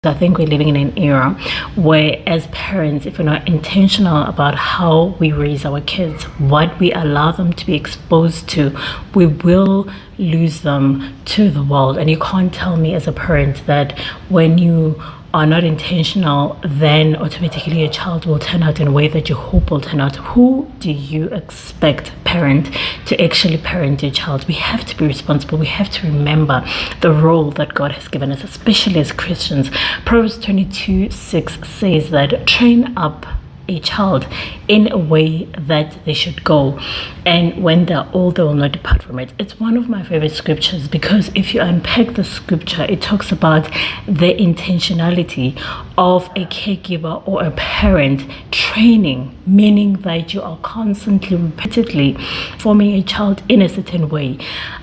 I think we're living in an era where, as parents, if we're not intentional about how we raise our kids, what we allow them to be exposed to, we will lose them to the world. And you can't tell me as a parent that when you are not intentional, then automatically a child will turn out in a way that you hope will turn out. Who do you expect, parent, to actually parent your child? We have to be responsible. We have to remember the role that God has given us, especially as Christians. Proverbs 22:6 says that train up a child in a way that they should go, and when they're old they will not depart from it. It's one of my favorite scriptures because if you unpack the scripture, it talks about the intentionality of a caregiver or a parent training, meaning that you are constantly, repeatedly forming a child in a certain way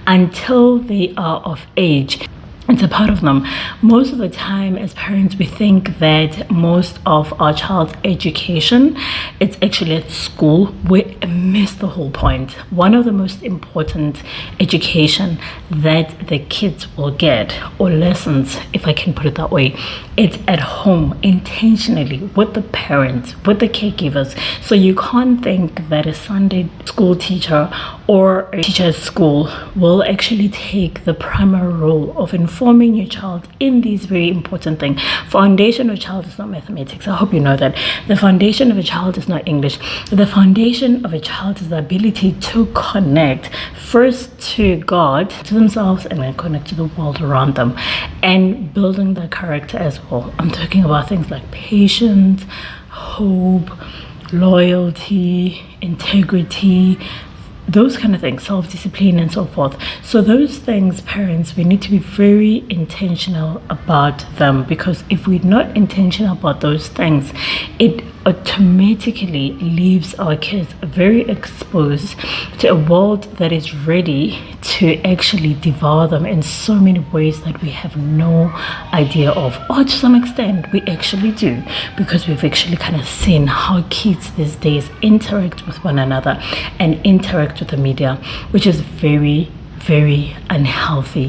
until they are of age. It's a part of them. Most of the time as parents, we think that most of our child's education, it's actually at school. We miss the whole point. One of the most important education that the kids will get, or lessons, if I can put it that way, it's at home, intentionally, with the parents, with the caregivers. So you can't think that a Sunday school teacher or a teacher at school will actually take the primary role of informing your child in these very important things. Foundation of a child is not mathematics. I hope you know that. The foundation of a child is not English. The foundation of a child is the ability to connect first to God, to themselves, and then connect to the world around them, and building their character as well. I'm talking about things like patience, hope, loyalty, integrity, those kind of things, self-discipline and so forth. So those things, parents, we need to be very intentional about them, because if we're not intentional about those things, it automatically leaves our kids very exposed to a world that is ready to actually devour them in so many ways that we have no idea of, or to some extent we actually do, because we've actually kind of seen how kids these days interact with one another and interact with the media, which is very, very unhealthy.